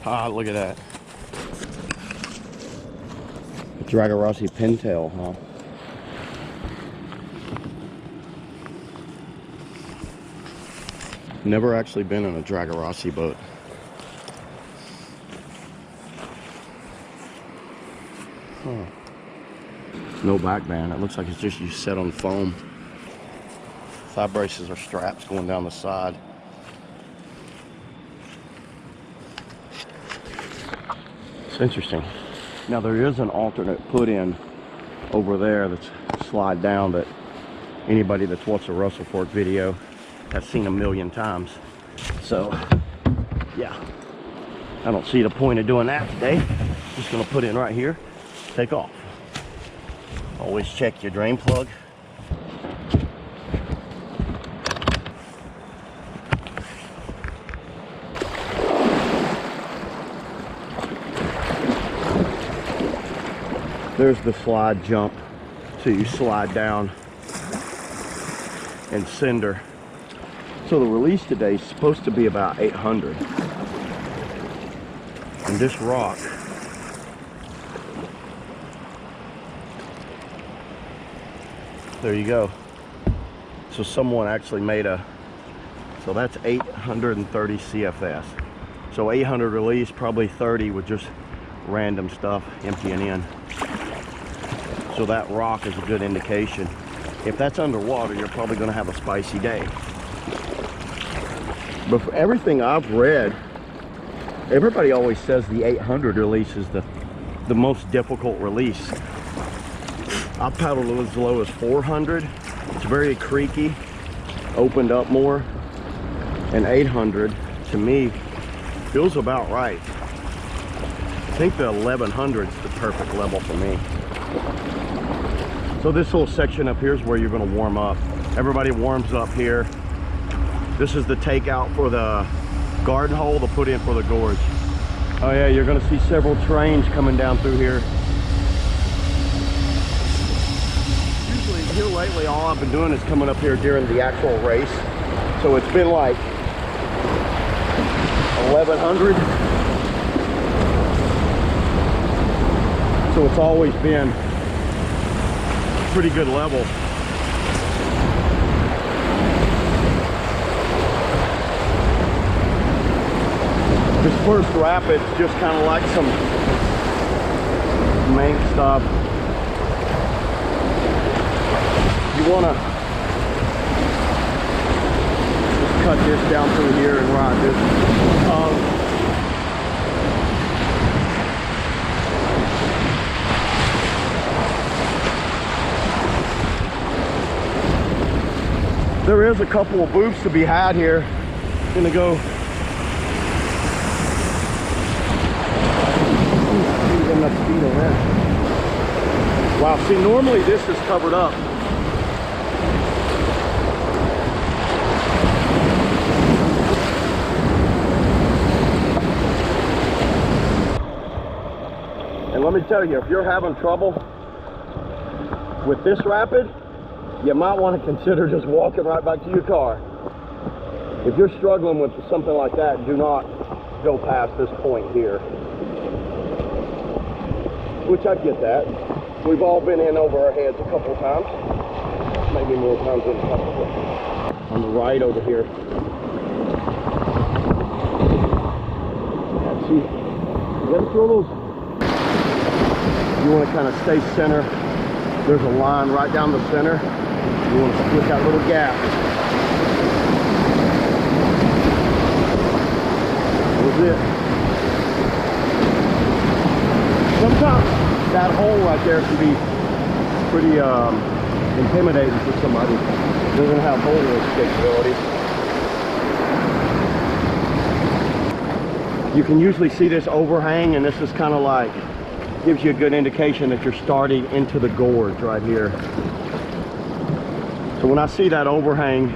Ah, look at that. Dragarossi pintail, huh? Never actually been in a Dragarossi boat. Huh. No back band. It looks like it's just you set on foam. Thigh braces are straps going down the side. It's interesting. Now there is an alternate put in over there that's slide down that anybody that's watched a Russell Fork video has seen a million times. So yeah, I don't see the point of doing that today. Just gonna put in right here, take off. Always check your drain plug. There's the slide jump, so you slide down and cinder. So the release today is supposed to be about 800. And this rock, there you go. So someone actually made so that's 830 CFS. So 800 release, probably 30 with just random stuff emptying in. So that rock is a good indication. If that's underwater, you're probably going to have a spicy day. But for everything I've read, everybody always says the 800 release is the most difficult release. I paddled as low as 400. It's very creaky, opened up more. And 800, to me, feels about right. I think the 1100 is the perfect level for me. So this little section up here is where you're going to warm up. Everybody warms up here. This is the takeout for the garden hole to put in for the gorge. Oh yeah, you're going to see several trains coming down through here. Usually here lately, all I've been doing is coming up here during the actual race. So it's been like 1100. So it's always been pretty good level. This first rapid's just kind of like some mank stuff. You want to just cut this down through here and ride this. There is a couple of booths to be had here. Gonna go. Enough speed on that. Wow, see, normally this is covered up. And let me tell you, if you're having trouble with this rapid, you might want to consider just walking right back to your car. If you're struggling with something like that, do not go past this point here. Which I get that. We've all been in over our heads a couple of times. Maybe more times than a couple. On the right over here. Yeah, see, you gotta throw those. You want to kind of stay center. There's a line right down the center. You want to split that little gap. That was it. Sometimes that hole right there can be pretty intimidating for somebody who doesn't have holding capability. You can usually see this overhang, and this is kind of like, gives you a good indication that you're starting into the gorge right here. So when I see that overhang,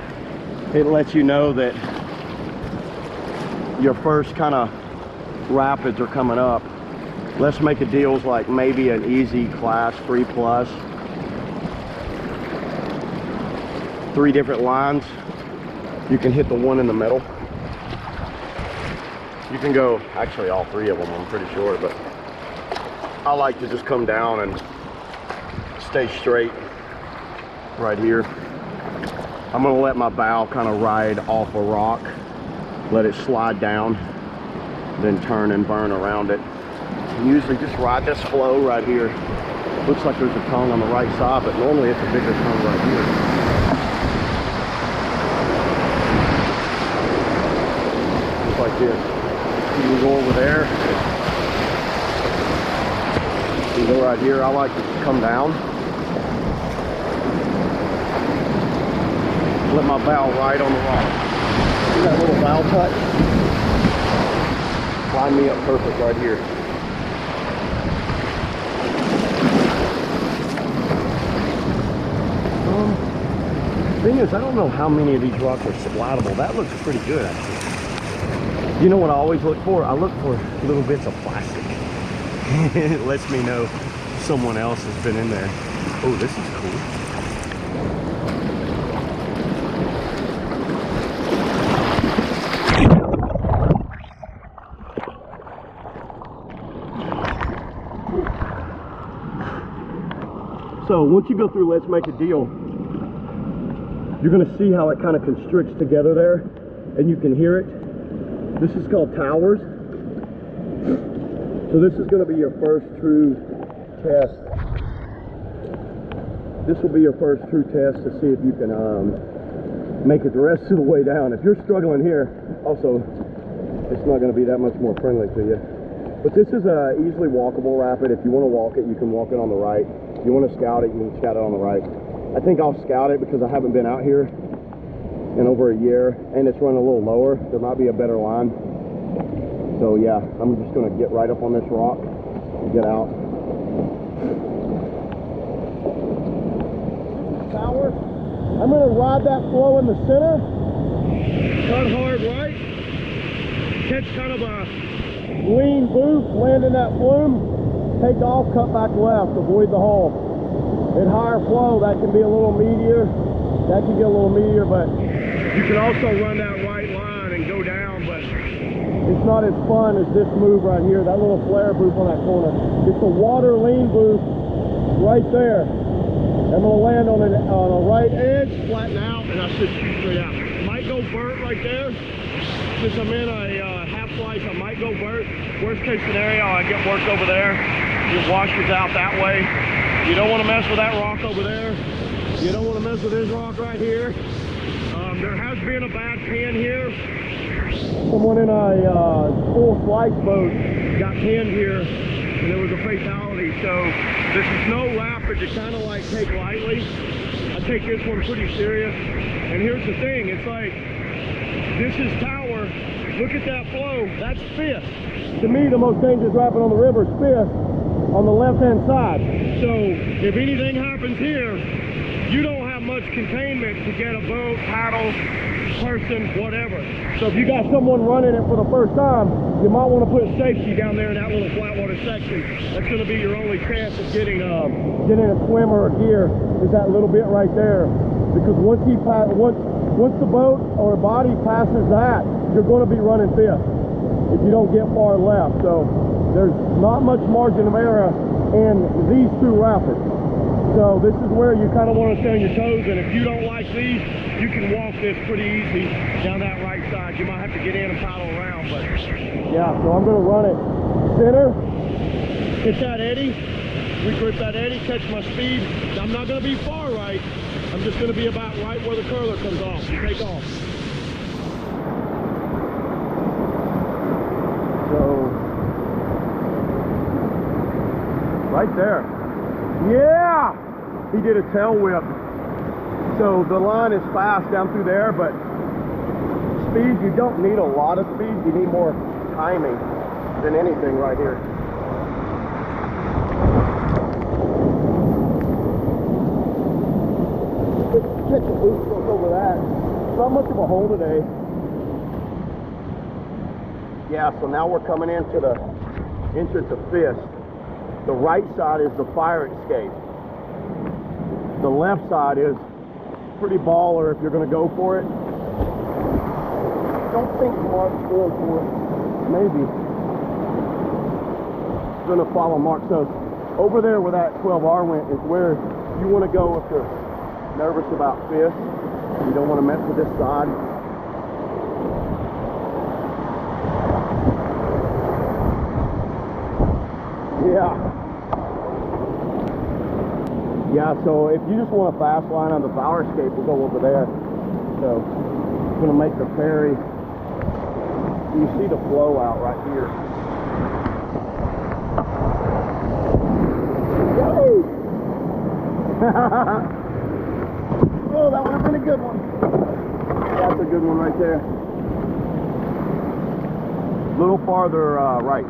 it lets you know that your first kind of rapids are coming up. Let's make a deal like maybe an easy class 3+. 3 different lines. You can hit the one in the middle. You can go, actually all three of them, I'm pretty sure, but I like to just come down and stay straight right here. I'm gonna let my bow kind of ride off a rock, let it slide down, then turn and burn around it. And usually just ride this flow right here. Looks like there's a tongue on the right side, but normally it's a bigger tongue right here. Just like this. You can go over there. You can go right here. I like to come down. Let my bow ride on the rock. See that little bow touch? Line me up perfect right here. Thing is, I don't know how many of these rocks are splatable. That looks pretty good, actually. You know what I always look for? I look for little bits of plastic. It lets me know someone else has been in there. Oh, this is cool. So once you go through Let's Make a Deal, you're going to see how it kind of constricts together there, and you can hear it. This is called towers. So this is going to be your first true test. This will be your first true test to see if you can make it the rest of the way down. If you're struggling here, also, it's not going to be that much more friendly to you. But this is a easily walkable rapid. If you want to walk it, you can walk it on the right. If you want to scout it, you can scout it on the right. I think I'll scout it because I haven't been out here in over a year, and it's running a little lower. There might be a better line. So yeah, I'm just gonna get right up on this rock and get out. Tower. I'm gonna ride that flow in the center. Cut hard right. Catch kind of a lean boost, land in that flume. Take off, cut back left, avoid the hole. At higher flow, that can be a little meatier. That can get a little meatier, but you can also run that right line and go down, but it's not as fun as this move right here, that little flare boost on that corner. It's a water lean boost right there. I'm gonna land on a right edge, flatten out, and I should shoot straight out. Might go vert right there. Since I'm in a half slice, I might go vert. Worst case scenario, I get worked over there. It washes out that way. You don't want to mess with that rock over there. You don't want to mess with this rock right here. There has been a bad pin here. Someone in a full slice boat got pinned here, and there was a fatality. So this is no rapid to kind of like take lightly. I take this one pretty serious. And here's the thing, it's like, this is tower. Look at that flow. That's fifth. To me, the most dangerous rapid on the river is fifth on the left-hand side. So if anything happens here, you don't have much containment to get a boat, paddle, person, whatever. So if you got someone running it for the first time, you might want to put safety down there in that little flat water section. That's going to be your only chance of getting a swimmer or gear, is that little bit right there. Because once the boat or body passes that, you're going to be running fifth if you don't get far left. So there's not much margin of error in these two rapids. So this is where you kind of want to stay on your toes, and if you don't like these, you can walk this pretty easy down that right side. You might have to get in and paddle around, but yeah, so I'm going to run it center, hit that eddy, regrip that eddy, catch my speed. I'm not going to be far right, I'm just going to be about right where the curler comes off and take off. So right there. Yeah! He did a tail whip. So the line is fast down through there, but speed, you don't need a lot of speed. You need more timing than anything right here. Catch a boost stroke over that. Not much of a hole today. Yeah, so now we're coming into the entrance of Fist. The right side is the fire escape. The left side is pretty baller if you're going to go for it. Don't think much, going for it. maybe. Gonna follow Mark. So over there where that 12R went is where you want to go if you're nervous about fish. You don't want to mess with this side. Yeah, so if you just want a fast line on the Bower Escape, we'll go over there. So I'm gonna make the ferry. You see the flow out right here. Oh, that would have been a good one. That's a good one right there. A little farther right.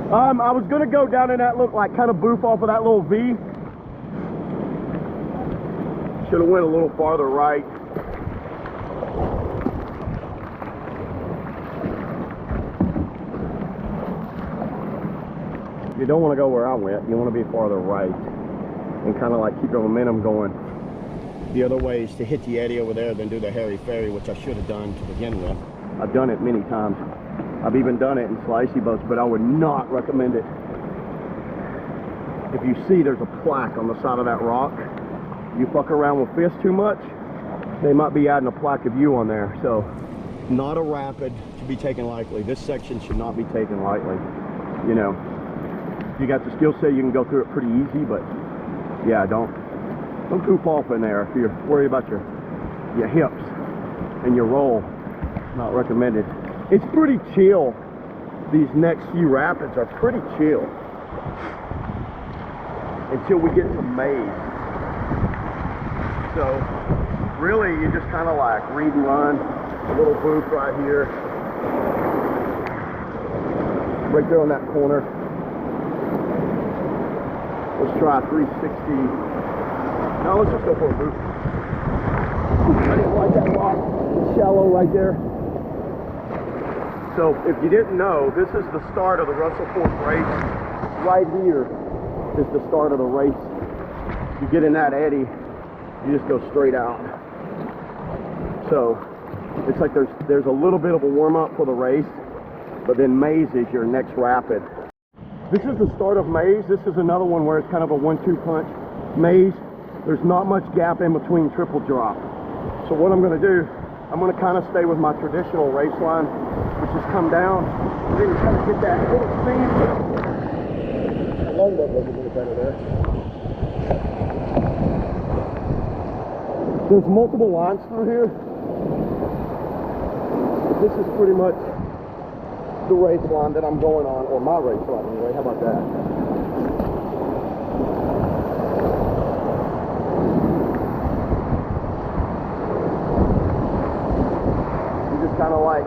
I was gonna go down in that, look like kind of boof off of that little V. Should have went a little farther right. You don't want to go where I went. You want to be farther right and kind of like keep your momentum going. The other way is to hit the eddy over there, then do the hairy ferry, which I should have done to begin with. I've done it many times. I've even done it in slicey boats, but I would not recommend it. If you see there's a plaque on the side of that rock, you fuck around with fish too much, they might be adding a plaque of you on there. So not a rapid to be taken lightly. This section should not be taken lightly. You know, if you got the skill set, you can go through it pretty easy, but yeah, don't goof off in there if you're worried about your hips and your roll. Not recommended. It's pretty chill. These next few rapids are pretty chill until we get to Maze. So really you just kind of like read and run. A little booth right here, right there on that corner. Let's try 360. No, let's just go for a booth. I didn't like that rock. It's shallow right there. So if you didn't know, this is the start of the Russell Fork race. Right here is the start of the race. You get in that eddy, you just go straight out. So it's like there's a little bit of a warm-up for the race, but then Maze is your next rapid. This is the start of Maze. This is another one where it's kind of a 1-2 punch. Maze, there's not much gap in between triple drop. So what I'm going to do, I'm going to kind of stay with my traditional race line, which is come down, and then you kind of get that little seam. The longboat goes a little better there. There's multiple lines through here. But this is pretty much the race line that I'm going on, or my race line anyway. How about that? Kind of like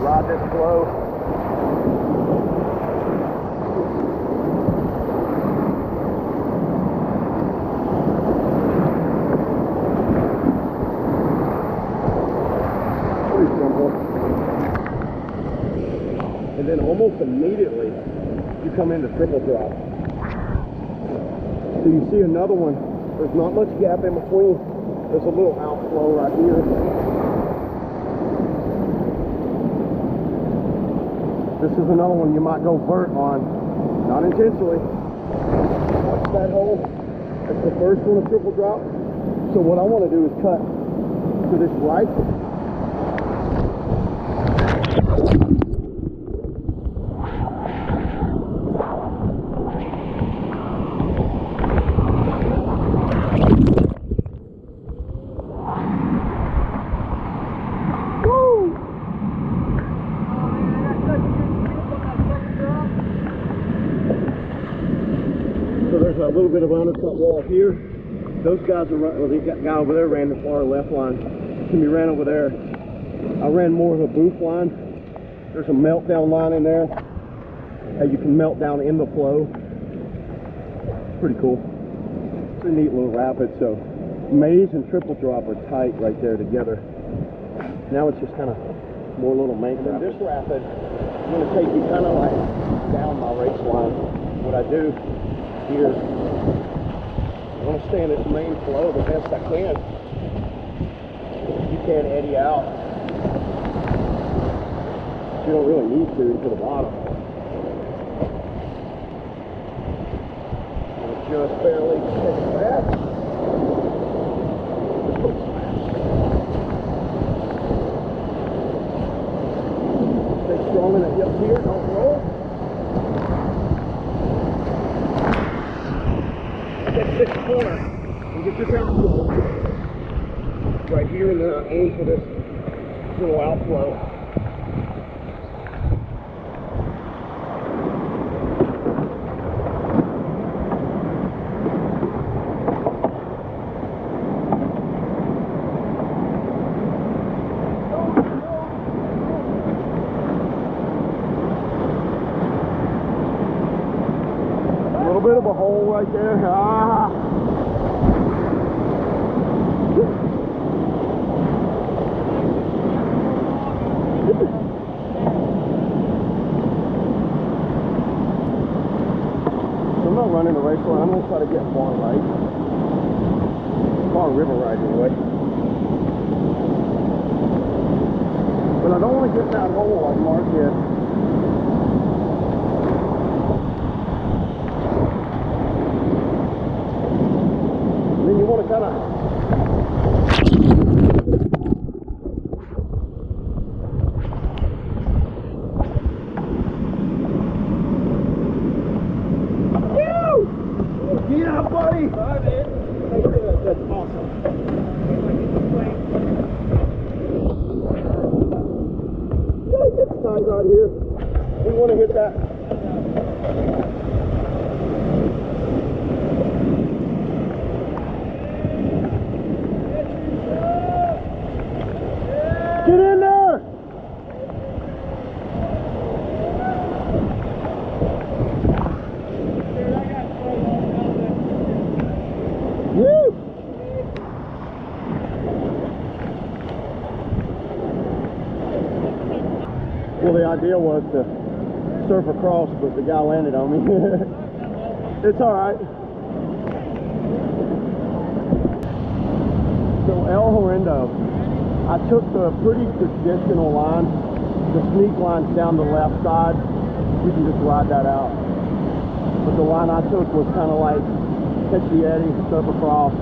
ride this flow. Pretty simple. And then almost immediately you come into triple drop. So you see another one. There's not much gap in between. There's a little outflow right here. This is another one you might go vert on, not intentionally. Watch that hole. That's the first one of triple drop. So what I want to do is cut to this right. A little bit of undercut wall here. Those guys are running, well, the guy over there ran the far left line. Timmy ran over there. I ran more of a booth line. There's a meltdown line in there. You can melt down in the flow. Pretty cool. It's a neat little rapid. So Maze and triple drop are tight right there together. Now it's just kind of more little main rapid. This rapid, I'm going to take you kind of like down my race line. What I do here, I want to stay in this main flow the best I can. You can eddy out. You don't really need to the bottom. Just barely take it back. Stay strong in the hips here, don't roll. Get this corner and get this outflow right here, and then I'll aim for this little outflow. Bit of a hole right there. Ah. I'm not running a race line. I'm going to try to get far right. Far river right anyway. But I don't want to get that hole like Mark did. Then you want to kind of yeah, buddy. That's awesome. Gotta get the sides out here. We want to hit that. Get in there! Woo! Well, the idea was to surf across, but the guy landed on me. It's alright. So El Horendo. I took the pretty traditional line. The sneak line's down the left side. You can just ride that out. But the line I took was kind of like catch the eddy, surf across.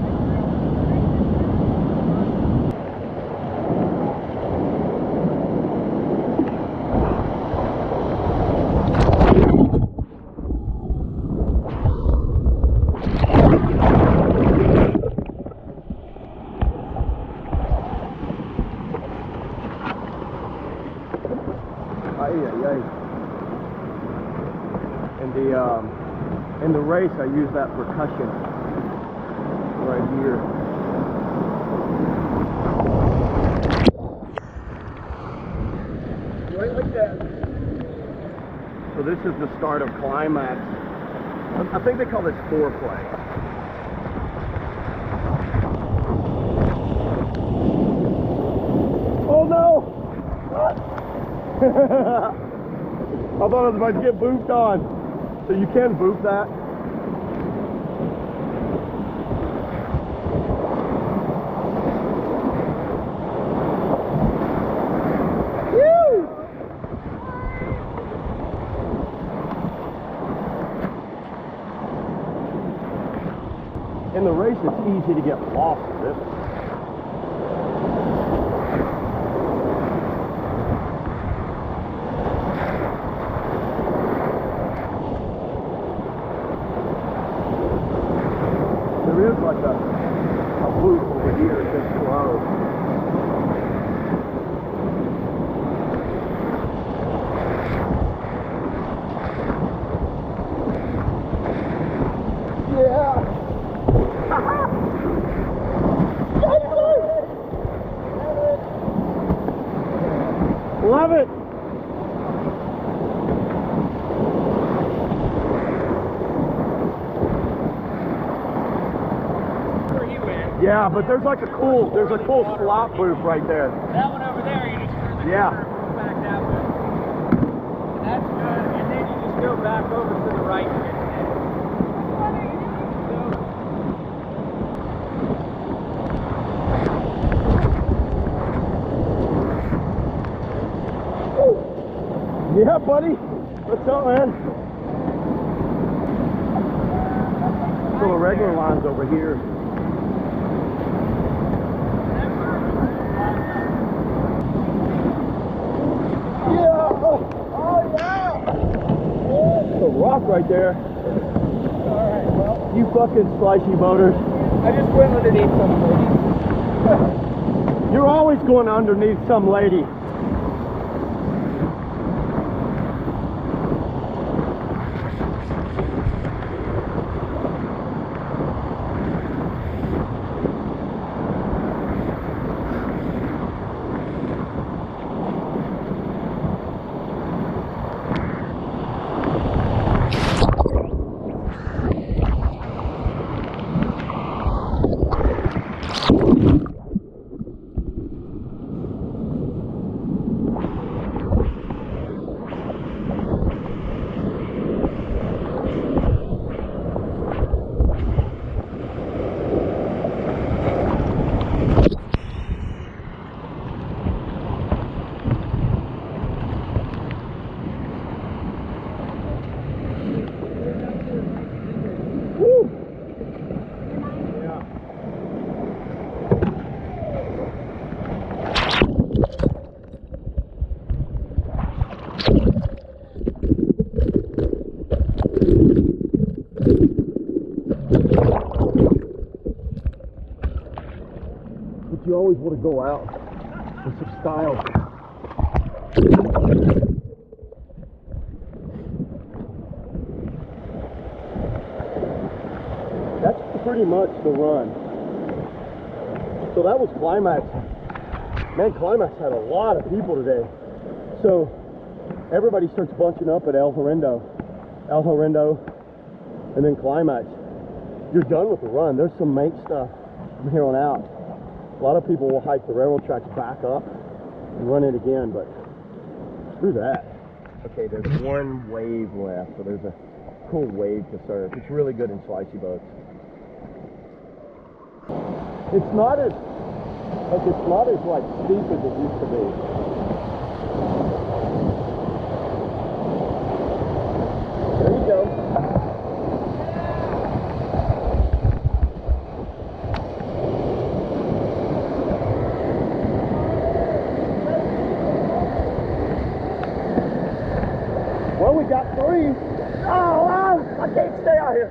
In the race, I use that percussion right here. Right like that. So this is the start of climax. I think they call this foreplay. Oh no! I thought I was about to get booped on. So you can boop that. Woo! In the race, it's easy to get lost in this. There is like a loop over here that's slow. Yeah. Love it. Yeah, but there's like a cool slop booth right there. That one over there, you just turn the corner, back that way. And that's good, and then you just go back over to the right. Yeah, buddy. What's up, man? So the regular line's over here. Yeah! Oh yeah! It's a rock right there. Alright, well, You fucking slicey boaters. I just went underneath some lady. You're always going underneath some lady. But you always want to go out with some style. That's pretty much the run. So that was Climax. Man, Climax had a lot of people today. So everybody starts bunching up at El Horendo, and then Climax. You're done with the run. There's some mate stuff from here on out. A lot of people will hike the railroad tracks back up and run it again, but screw that. Okay, there's one wave left, so there's a cool wave to surf. It's really good in slicey boats. It's not as like steep as it used to be. There you go. Well, we got three. Oh, I can't stay out here.